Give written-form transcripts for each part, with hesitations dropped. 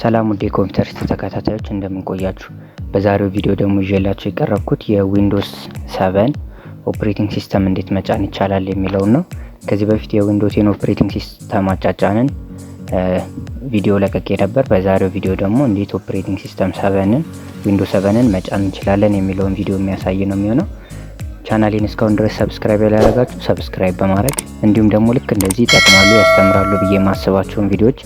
ሰላም ውድ የኮምፒውተር ተከታታዮች እንደምን ቆያችሁ? በዛሬው ቪዲዮ ደግሞ ይዤላችሁ የቀረብኩት የዊንዶውስ 7 ኦፕሬቲንግ ሲስተም እንዴት መጫን ይቻላል የሚለው ነው። ከዚህ በፊት የዊንዶውስ 10 ኦፕሬቲንግ ሲስተም አጫጫንን ቪዲዮ ለቀቄ ነበር። በዛሬው ቪዲዮ ደግሞ እንዴት ኦፕሬቲንግ ሲስተም 7ን ዊንዶውስ 7ን መጫን እንችላለን የሚለውን ቪዲዮ የሚያሳይ ነው የሚሆነው። ቻናሌን እስካሁን ድረስ ሰብስክራይብ ያላደረጋችሁ ሰብስክራይብ በማድረግ እንዲሁም ደግሞ ልክ እንደዚህ ይጠቅማሉ ያስተምራሉ ብዬ ማስባቸውን ቪዲዮዎች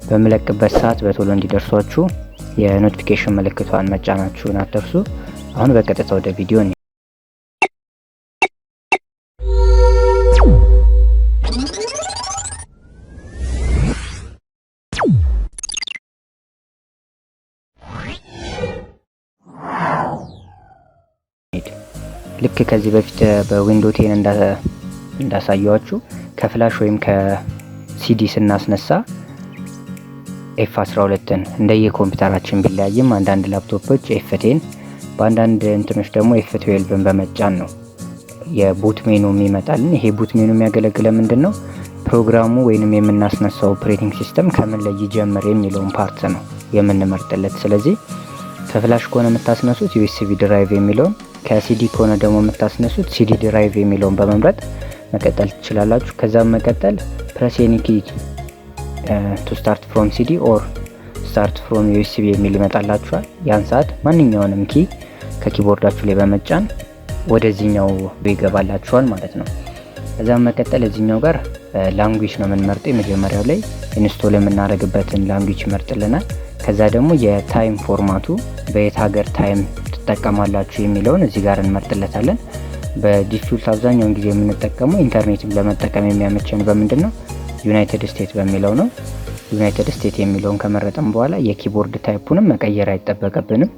በመለቅበት ሰዓት በቶሎ እንዲደርሷችሁ የኖቲፊኬሽን ምልክቷን መጫናችሁን አትርሱ። አሁን በቀጥታ ወደ ቪዲዮ ነው። ልክ ከዚህ በፊት በዊንዶውስ 10 እንዳሳያችሁ ከፍላሽ ወይም ከሲዲ ስናስነሳ F12ን እንደየኮምፒውተራችን ቢለያይም አንዳንድ ላፕቶፖች F10 በአንዳንድ እንትኖች ደግሞ F12ን በመጫን ነው የቡት ሜኑ የሚመጣልን። ይሄ ቡት ሜኑ የሚያገለግለው ምንድነው? ፕሮግራሙ ወይንም የምናስነሳው ኦፕሬቲንግ ሲስተም ከምን ላይ ይጀምር የሚለውን ፓርት ነው የምንመርጥለት። ስለዚህ ከፍላሽ ከሆነ የምታስነሱት USB ድራይቭ የሚለውን፣ ከሲዲ ከሆነ ደግሞ የምታስነሱት CD ድራይቭ የሚለውን በመምረጥ መቀጠል ትችላላችሁ። ከዛም መቀጠል press any key to start from CD or start from USB የሚል ይመጣላችኋል። ያን ሰዓት ማንኛውንም ኪ ከኪቦርዳችሁ ላይ በመጫን ወደዚህኛው ይገባላችኋል ማለት ነው። ከዛም መቀጠል እዚህኛው ጋር ላንጉዌጅ ነው የምንመርጠው። መጀመሪያው ላይ ኢንስቶል የምናደርግበትን ላንጉዌጅ ይመርጥልናል። ከዛ ደግሞ የታይም ፎርማቱ በየት ሀገር ታይም ትጠቀማላችሁ የሚለውን እዚህ ጋር እንመርጥለታለን። በዲፎልት አብዛኛውን ጊዜ የምንጠቀመው ኢንተርኔትም ለመጠቀም የሚያመቸን በምንድነው ዩናይትድ ስቴትስ በሚለው ነው። ዩናይትድ ስቴትስ የሚለውን ከመረጥን በኋላ የኪቦርድ ታይፑንም መቀየር አይጠበቅብንም።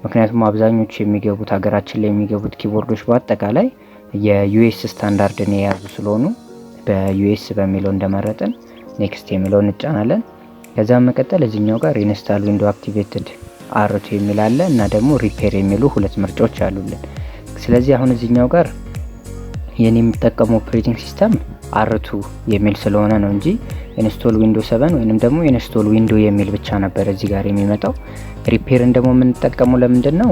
ምክንያቱም አብዛኞቹ የሚገቡት ሀገራችን ላይ የሚገቡት ኪቦርዶች በአጠቃላይ የዩኤስ ስታንዳርድን የያዙ ስለሆኑ በዩኤስ በሚለው እንደመረጥን ኔክስት የሚለውን እንጫናለን። ከዛም መቀጠል እዚህኛው ጋር ኢንስታል ዊንዶው አክቲቬትድ አርቱ የሚል አለ እና ደግሞ ሪፔር የሚሉ ሁለት ምርጫዎች አሉልን። ስለዚህ አሁን እዚህኛው ጋር የኔ የምጠቀመው ኦፕሬቲንግ ሲስተም አርቱ የሚል ስለሆነ ነው እንጂ ኢንስቶል ዊንዶውስ 7 ወይንም ደግሞ ኢንስቶል ዊንዶው የሚል ብቻ ነበር እዚህ ጋር የሚመጣው። ሪፔርን ደግሞ የምንጠቀመው ለምንድን ነው?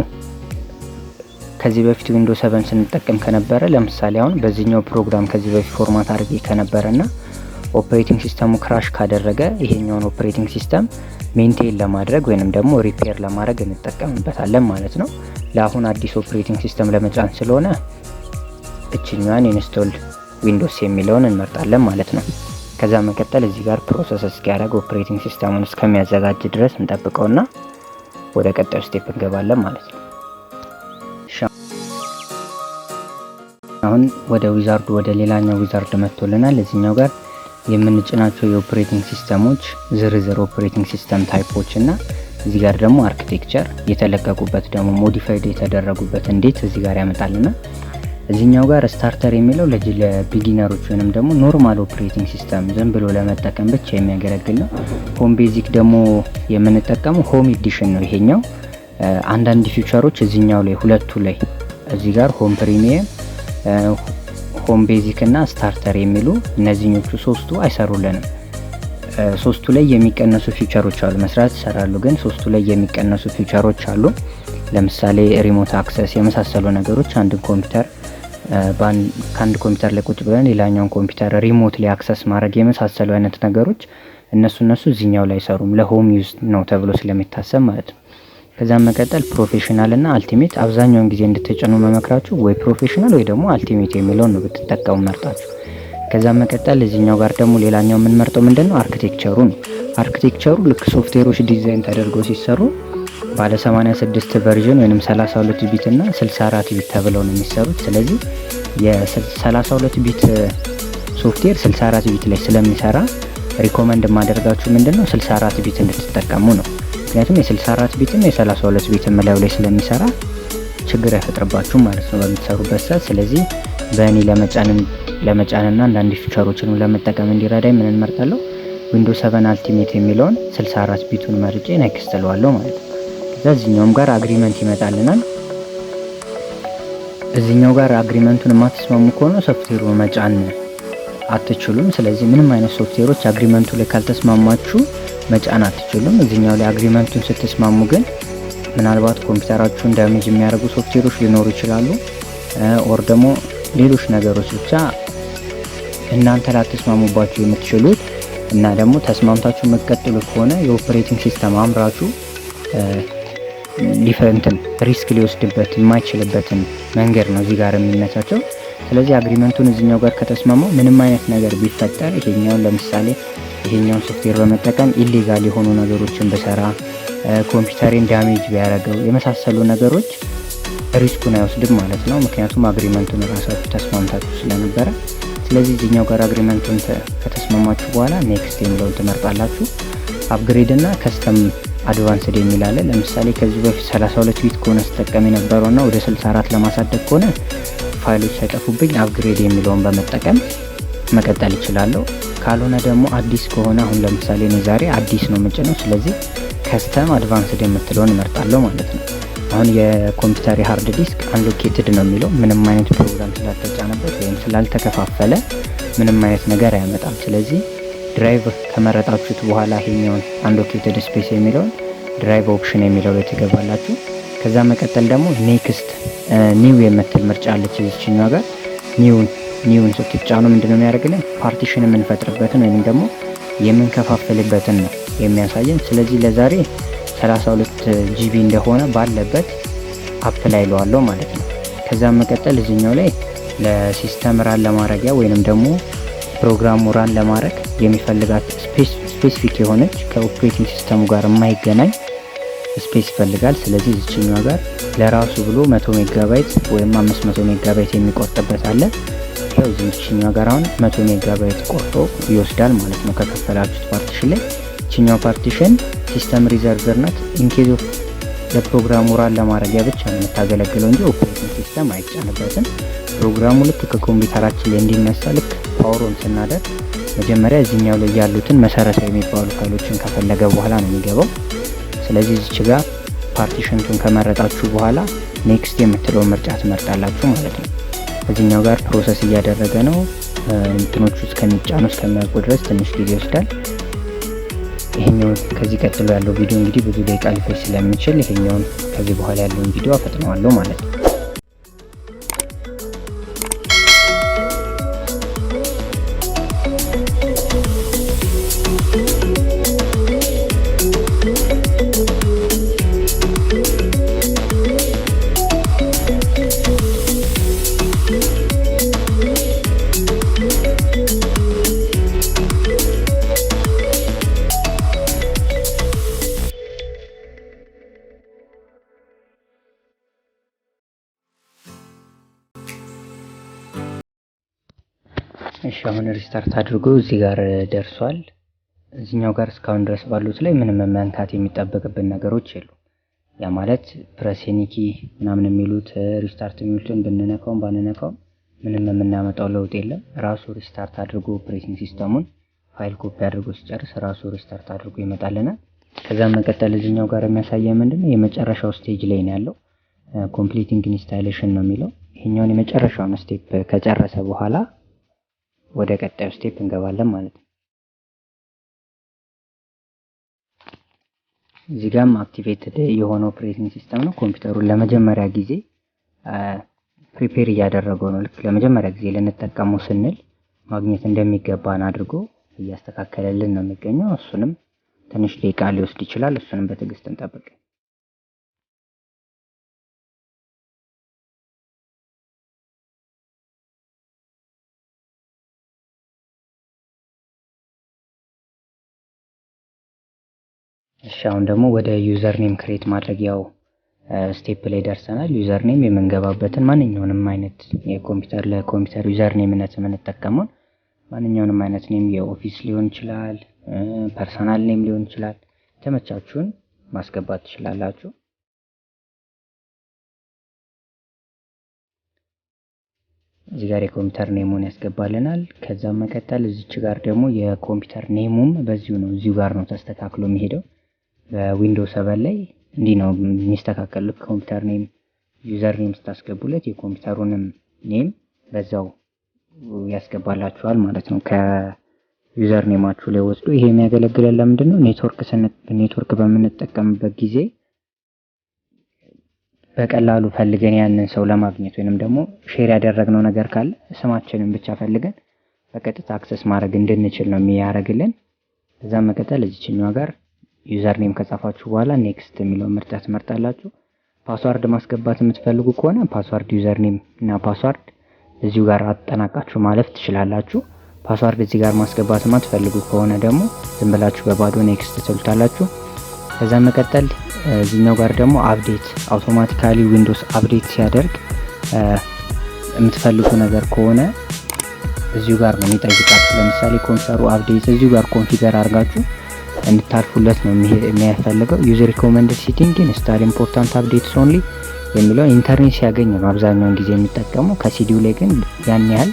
ከዚህ በፊት ዊንዶውስ 7 ስንጠቀም ከነበረ ለምሳሌ አሁን በዚህኛው ፕሮግራም ከዚህ በፊት ፎርማት አድርጌ ከነበረና ኦፕሬቲንግ ሲስተሙ ክራሽ ካደረገ ይሄኛውን ኦፕሬቲንግ ሲስተም ሜንቴን ለማድረግ ወይንም ደግሞ ሪፔር ለማድረግ እንጠቀምበታለን ማለት ነው። ለአሁን አዲስ ኦፕሬቲንግ ሲስተም ለመጫን ስለሆነ እችኛዋን ኢንስቶል ዊንዶውስ የሚለውን እንመርጣለን ማለት ነው። ከዛ መቀጠል እዚህ ጋር ፕሮሰስ እስኪያደርግ ኦፕሬቲንግ ሲስተሙን እስከሚያዘጋጅ ድረስ እንጠብቀውና ወደ ቀጣዩ ስቴፕ እንገባለን ማለት ነው። አሁን ወደ ዊዛርዱ ወደ ሌላኛው ዊዛርድ መጥቶልናል። እዚህኛው ጋር የምንጭናቸው የኦፕሬቲንግ ሲስተሞች ዝርዝር ኦፕሬቲንግ ሲስተም ታይፖች እና እዚህ ጋር ደግሞ አርኪቴክቸር የተለቀቁበት ደግሞ ሞዲፋይድ የተደረጉበት እንዴት እዚህ ጋር ያመጣልና እዚህኛው ጋር ስታርተር የሚለው ለቢጊነሮች ወይንም ደግሞ ኖርማል ኦፕሬቲንግ ሲስተም ዝም ብሎ ለመጠቀም ብቻ የሚያገለግል ነው። ሆም ቤዚክ ደግሞ የምንጠቀመው ሆም ኤዲሽን ነው። ይሄኛው አንዳንድ ፊቸሮች እዚህኛው ላይ ሁለቱ ላይ እዚህ ጋር ሆም ፕሪሚየም፣ ሆም ቤዚክ እና ስታርተር የሚሉ እነዚህኞቹ ሶስቱ አይሰሩልንም። ሶስቱ ላይ የሚቀነሱ ፊቸሮች አሉ። መስራት ይሰራሉ፣ ግን ሶስቱ ላይ የሚቀነሱ ፊቸሮች አሉ። ለምሳሌ ሪሞት አክሰስ የመሳሰሉ ነገሮች አንድ ኮምፒውተር ከአንድ ኮምፒውተር ላይ ቁጭ ብለን ሌላኛውን ኮምፒውተር ሪሞት ላይ አክሰስ ማድረግ የመሳሰሉ አይነት ነገሮች እነሱ እዚህኛው ላይ አይሰሩም፣ ለሆም ዩዝ ነው ተብሎ ስለሚታሰብ ማለት ነው። ከዛም መቀጠል ፕሮፌሽናል እና አልቲሜት አብዛኛውን ጊዜ እንድትጭኑ መመክራችሁ ወይ ፕሮፌሽናል ወይ ደግሞ አልቲሜት የሚለውን ነው ብትጠቀሙ መርጣችሁ። ከዛም መቀጠል እዚህኛው ጋር ደግሞ ሌላኛው የምንመርጠው ምንድነው አርኪቴክቸሩ ነው። አርኪቴክቸሩ ልክ ሶፍትዌሮች ዲዛይን ተደርገው ሲሰሩ ባለ 86 ቨርዥን ወይንም 32 ቢት እና 64 ቢት ተብለው ነው የሚሰሩት። ስለዚህ የ32 ቢት ሶፍትዌር 64 ቢት ላይ ስለሚሰራ ሪኮመንድ ማደርጋችሁ ምንድነው 64 ቢት እንድትጠቀሙ ነው። ምክንያቱም የ64 ቢት እና የ32 ቢት መላው ላይ ስለሚሰራ ችግር አይፈጥርባችሁ ማለት ነው በምትሰሩበት ሰዓት። ስለዚህ በእኔ ለመጫንና አንዳንድ ፊቸሮችንም ለመጠቀም እንዲረዳኝ ምን እንመርጣለሁ ዊንዶውስ 7 አልቲሜት የሚለውን 64 ቢቱን መርጬ ኔክስት እለዋለሁ ማለት ነው። እዚህኛውም ጋር አግሪመንት ይመጣልናል። እዚህኛው ጋር አግሪመንቱን ማትስማሙ ከሆነ ሶፍትዌሩን መጫን አትችሉም። ስለዚህ ምንም አይነት ሶፍትዌሮች አግሪመንቱ ላይ ካልተስማማችሁ መጫን አትችሉም። እዚህኛው ላይ አግሪመንቱን ስትስማሙ ግን ምናልባት ኮምፒውተራችሁን ዳሜጅ የሚያደርጉ ሶፍትዌሮች ሊኖሩ ይችላሉ ኦር ደግሞ ሌሎች ነገሮች ብቻ እናንተ ላትስማሙባችሁ የምትችሉት እና ደግሞ ተስማምታችሁ መቀጠሉ ከሆነ የኦፕሬቲንግ ሲስተም አምራቹ ሊፈንትን ሪስክ ሊወስድበት የማይችልበትን መንገድ ነው እዚህ ጋር የሚመቻቸው። ስለዚህ አግሪመንቱን እዚህኛው ጋር ከተስማማው ምንም አይነት ነገር ቢፈጠር ይሄኛውን ለምሳሌ ይሄኛውን ሶፍትዌር በመጠቀም ኢሌጋል የሆኑ ነገሮችን በሰራ ኮምፒውተሬን ዳሜጅ ቢያደርገው የመሳሰሉ ነገሮች ሪስኩን አይወስድም ማለት ነው። ምክንያቱም አግሪመንቱን ራሳችሁ ተስማምታችሁ ስለነበረ። ስለዚህ እዚህኛው ጋር አግሪመንቱን ከተስማማችሁ በኋላ ኔክስት የሚለውን ትመርጣላችሁ። አፕግሬድ እና ከስተም አድቫንስድ የሚል አለ። ለምሳሌ ከዚህ በፊት 32 ቢት ከሆነ ተጠቀም የነበረውና ወደ 64 ለማሳደግ ከሆነ ፋይሎች ሳይጠፉብኝ አፕግሬድ የሚለውን በመጠቀም መቀጠል ይችላለሁ። ካልሆነ ደግሞ አዲስ ከሆነ አሁን ለምሳሌ እኔ ዛሬ አዲስ ነው የምጭነው፣ ስለዚህ ከስተም አድቫንስድ የምትለውን እመርጣለሁ ማለት ነው። አሁን የኮምፒውተር ሃርድ ዲስክ አንሎኬትድ ነው የሚለው ምንም አይነት ፕሮግራም ስላልተጫነበት ወይም ስላልተከፋፈለ ምንም አይነት ነገር አያመጣም። ስለዚህ ድራይቭ ከመረጣችሁት በኋላ ይሄኛውን አንሎኬትድ ስፔስ የሚለውን ድራይቭ ኦፕሽን የሚለው ላይ ትገባላችሁ። ከዛ መቀጠል ደግሞ ኔክስት ኒው የምትል ምርጫ አለች እዚህኛው ጋር ኒውን ስትጫኑ ምንድነው የሚያደርግልን ፓርቲሽን የምንፈጥርበትን ወይም ደግሞ የምንከፋፍልበትን ነው የሚያሳየን። ስለዚህ ለዛሬ 32 ጂቢ እንደሆነ ባለበት አፕላይ ለዋለሁ ማለት ነው። ከዛ መቀጠል እዚህኛው ላይ ለሲስተም ራን ለማድረጊያ ወይንም ደግሞ ፕሮግራሙ ራን ለማድረግ የሚፈልጋት ስፔሲፊክ የሆነች ከኦፕሬቲንግ ሲስተሙ ጋር የማይገናኝ ስፔስ ይፈልጋል። ስለዚህ እዚህኛው ጋር ለራሱ ብሎ 100 ሜጋባይት ወይም 500 ሜጋባይት የሚቆርጥበት አለ። ያው እዚህኛው ጋር አሁን 100 ሜጋባይት ቆርጦ ይወስዳል ማለት ነው ከከፈላችሁት ፓርቲሽን ላይ። እዚህኛው ፓርቲሽን ሲስተም ሪዘርቨር ናት። ኢንኬዝ ኦፍ ለፕሮግራሙ ራን ለማድረጊያ ብቻ ነው የምታገለግለው እንጂ ኦፕሬቲንግ ሲስተም አይጫንበትም። ፕሮግራሙ ልክ ከኮምፒውተራችን ላይ እንዲነሳ ልክ ፓወር ኦን ስናደርግ መጀመሪያ እዚህኛው ላይ ያሉትን መሰረታዊ የሚባሉ ፋይሎችን ከፈለገ በኋላ ነው የሚገባው። ስለዚህ እዚች ጋር ፓርቲሽንቱን ከመረጣችሁ በኋላ ኔክስት የምትለው ምርጫ ትመርጣላችሁ ማለት ነው። እዚህኛው ጋር ፕሮሰስ እያደረገ ነው። እንትኖቹ እስከሚጫኑ እስከሚያልቁ ድረስ ትንሽ ጊዜ ይወስዳል። ይሄኛው ከዚህ ቀጥሎ ያለው ቪዲዮ እንግዲህ ብዙ ደቂቃ ሊፈጅ ስለሚችል ይሄኛውን ከዚህ በኋላ ያለውን ቪዲዮ አፈጥነዋለሁ ማለት ነው። እሺ አሁን ሪስታርት አድርጎ እዚህ ጋር ደርሷል። እዚህኛው ጋር እስካሁን ድረስ ባሉት ላይ ምንም መንካት የሚጠበቅብን ነገሮች የሉም። ያ ማለት ፕሬሴኒኪ ምናምን የሚሉት ሪስታርት የሚሉትን ብንነካው ባንነካው ምንም የምናመጣው ለውጥ የለም። ራሱ ሪስታርት አድርጎ ኦፕሬቲንግ ሲስተሙን ፋይል ኮፒ አድርጎ ሲጨርስ ራሱ ሪስታርት አድርጎ ይመጣልናል። ከዛ መቀጠል እዚህኛው ጋር የሚያሳየው ምንድነው የመጨረሻው ስቴጅ ላይ ነው ያለው። ኮምፕሊቲንግ ኢንስታሌሽን ነው የሚለው። ይሄኛውን የመጨረሻውን ስቴፕ ከጨረሰ በኋላ ወደ ቀጣዩ ስቴፕ እንገባለን ማለት ነው። እዚህ ጋርም አክቲቬትድ የሆነ ኦፕሬቲንግ ሲስተም ነው። ኮምፒውተሩን ለመጀመሪያ ጊዜ ፕሪፔር እያደረገው ነው። ልክ ለመጀመሪያ ጊዜ ልንጠቀመው ስንል ማግኘት እንደሚገባን አድርጎ እያስተካከለልን ነው የሚገኘው። እሱንም ትንሽ ደቂቃ ሊወስድ ይችላል። እሱንም በትዕግስት እንጠብቅ። እሺ አሁን ደግሞ ወደ ዩዘር ኔም ክሬት ማድረጊያው ስቴፕ ላይ ደርሰናል። ዩዘር ኔም የምንገባበትን ማንኛውንም አይነት የኮምፒውተር ለኮምፒውተር ዩዘር ኔምነት የምንጠቀመው ማንኛውንም አይነት ኔም የኦፊስ ሊሆን ይችላል፣ ፐርሰናል ኔም ሊሆን ይችላል። ተመቻችሁን ማስገባት ትችላላችሁ። እዚህ ጋር የኮምፒውተር ኔሙን ያስገባልናል። ከዛ መቀጠል እዚች ጋር ደግሞ የኮምፒውተር ኔሙም በዚሁ ነው፣ እዚሁ ጋር ነው ተስተካክሎ የሚሄደው። በዊንዶውስ 7 ላይ እንዲህ ነው የሚስተካከሉት። ኮምፒውተር ኔም ዩዘር ኔም ስታስገቡለት የኮምፒውተሩንም ኔም በዛው ያስገባላችኋል ማለት ነው። ዩዘር ኔማችሁ ላይ ወስዶ ይሄ የሚያገለግለን ለምንድነው ኔትወርክ በምንጠቀምበት ጊዜ በቀላሉ ፈልገን ያንን ሰው ለማግኘት ወይንም ደግሞ ሼር ያደረግነው ነገር ካለ ስማችንን ብቻ ፈልገን በቀጥታ አክሰስ ማድረግ እንድንችል ነው የሚያደርግልን። ከዛ መቀጠል እዚህኛው ጋር ዩዘር ኔም ከጻፋችሁ በኋላ ኔክስት የሚለውን ምርጫ ትመርጣላችሁ። ፓስዋርድ ማስገባት የምትፈልጉ ከሆነ ፓስዋርድ ዩዘር ኔም እና ፓስዋርድ እዚሁ ጋር አጠናቃችሁ ማለፍ ትችላላችሁ። ፓስዋርድ እዚህ ጋር ማስገባት የማትፈልጉ ከሆነ ደግሞ ዝም ብላችሁ በባዶ ኔክስት ትሉታላችሁ። ከዛ መቀጠል እዚህኛው ጋር ደግሞ አፕዴት አውቶማቲካሊ ዊንዶውስ አፕዴት ሲያደርግ የምትፈልጉ ነገር ከሆነ እዚሁ ጋር ነው የሚጠይቃችሁ። ለምሳሌ ኮምፒውተሩ አፕዴት እዚሁ ጋር ኮንፊገር አድርጋችሁ እንድታልፉለት ነው የሚያስፈልገው። ዩዘር ሪኮመንድድ ሴቲንግ ኢንስታል ኢምፖርታንት አፕዴትስ ኦንሊ የሚለው ኢንተርኔት ሲያገኝ ነው አብዛኛውን ጊዜ የሚጠቀመው። ከሲዲው ላይ ግን ያን ያህል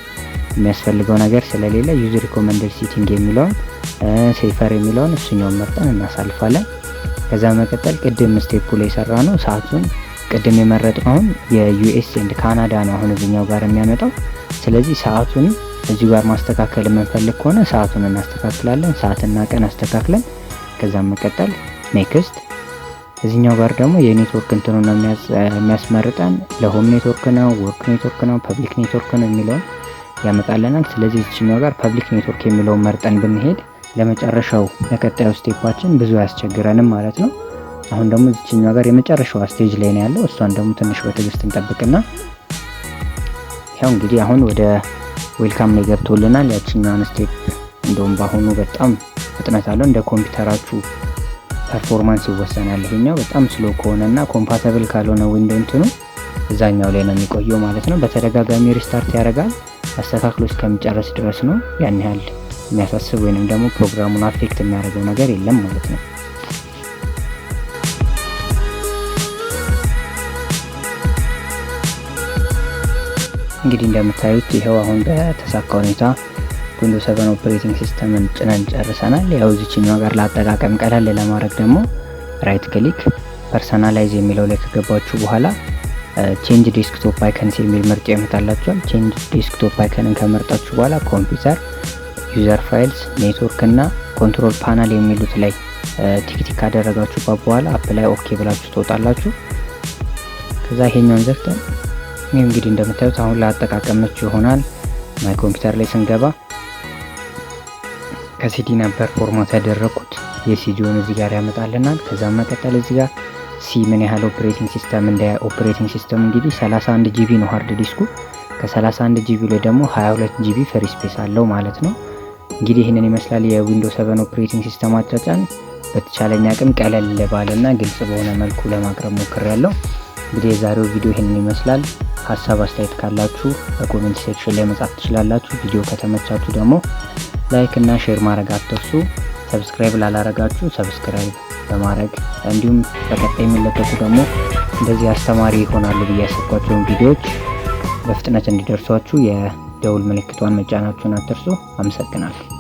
የሚያስፈልገው ነገር ስለሌለ ዩዘር ሪኮመንድድ ሴቲንግ የሚለውን ሴፈር የሚለውን እሱኛውን መርጠን እናሳልፋለን። ከዛ መቀጠል ቅድም ስቴፕ ላይ ሰራ ነው ሰዓቱን ቅድም የመረጥነው አሁን የዩኤስ ኤንድ ካናዳ ነው አሁን እዚህኛው ጋር የሚያመጣው። ስለዚህ ሰዓቱን እዚሁ ጋር ማስተካከል የምንፈልግ ከሆነ ሰዓቱን እናስተካክላለን። ሰዓትና ቀን አስተካክለን ከዛ መቀጠል ኔክስት። እዚህኛው ጋር ደግሞ የኔትወርክ እንትኑን ነው የሚያስመርጠን። ለሆም ኔትወርክ ነው፣ ወርክ ኔትወርክ ነው፣ ፐብሊክ ኔትወርክ ነው የሚለውን ያመጣልናል። ስለዚህ እዚህኛው ጋር ፐብሊክ ኔትወርክ የሚለውን መርጠን ብንሄድ ለመጨረሻው ለቀጣዩ ስቴፓችን ብዙ ያስቸግረንም ማለት ነው። አሁን ደግሞ እዚህኛው ጋር የመጨረሻው ስቴጅ ላይ ነው ያለው። እሷን ደግሞ ትንሽ በትዕግስት እንጠብቅና ያው እንግዲህ አሁን ወደ ዌልካም ላይ ገብቶልናል። ያቺኛውን ስቴፕ እንደውም ባሁኑ በጣም ፍጥነት አለው እንደ ኮምፒውተራችሁ ፐርፎርማንስ ይወሰናል። ይሄኛው በጣም ስሎ ከሆነና ኮምፓቲብል ካልሆነ ዊንዶው እንትኑ እዛኛው ላይ ነው የሚቆየው ማለት ነው። በተደጋጋሚ ሪስታርት ያደርጋል አስተካክሎ እስከሚጨርስ ድረስ ነው። ያን ያህል የሚያሳስብ ወይንም ደግሞ ፕሮግራሙን አፌክት የሚያደርገው ነገር የለም ማለት ነው። እንግዲህ እንደምታዩት ይሄው አሁን በተሳካ ሁኔታ ዊንዶውስ 7 ኦፕሬቲንግ ሲስተምን ጭነን ጨርሰናል። ያው እዚህኛው ጋር ለአጠቃቀም ቀላል ለማድረግ ደግሞ ራይት ክሊክ ፐርሰናላይዝ የሚለው ላይ ከገባችሁ በኋላ ቼንጅ ዴስክቶፕ አይከንስ የሚል ምርጫ ይመጣላችኋል። ቼንጅ ዴስክቶፕ አይከንን ከመርጣችሁ በኋላ ኮምፒውተር፣ ዩዘር ፋይልስ፣ ኔትወርክ እና ኮንትሮል ፓናል የሚሉት ላይ ቲክ ካደረጋችሁ በኋላ አፕላይ ኦኬ ብላችሁ ትወጣላችሁ። ከዛ ይሄኛውን ዘግተን ይሄ እንግዲህ እንደምታዩት አሁን ለአጠቃቀም ምቹ ይሆናል። ማይ ኮምፒውተር ላይ ስንገባ ከሲዲ ነበር ፎርማት ያደረኩት የሲዲውን እዚህ ጋር ያመጣልናል። ከዛ መቀጠል እዚህ ጋር ሲ ምን ያህል ኦፕሬቲንግ ሲስተም እንግዲህ 31 ጂቢ ነው ሃርድ ዲስኩ። ከ31 ጂቢ ላይ ደግሞ 22 ጂቢ ፍሪ ስፔስ አለው ማለት ነው። እንግዲህ ይሄንን ይመስላል የዊንዶውስ 7 ኦፕሬቲንግ ሲስተም አጫጫን። በተቻለኝ አቅም ቀለል ባለና ግልጽ በሆነ መልኩ ለማቅረብ ሞክሬያለሁ። እንግዲህ የዛሬው ቪዲዮ ይሄንን ይመስላል። ሀሳብ አስተያየት ካላችሁ በኮሜንት ሴክሽን ላይ መጻፍ ትችላላችሁ። ቪዲዮ ከተመቻችሁ ደግሞ ላይክ እና ሼር ማድረግ አትርሱ። ሰብስክራይብ ላላረጋችሁ ሰብስክራይብ በማድረግ እንዲሁም በቀጣይ የሚለቀቁ ደግሞ እንደዚህ አስተማሪ ይሆናሉ ብዬ ያሰብኳቸውን ቪዲዮዎች በፍጥነት እንዲደርሷችሁ የደውል ምልክቷን መጫናችሁን አትርሱ። አመሰግናለሁ።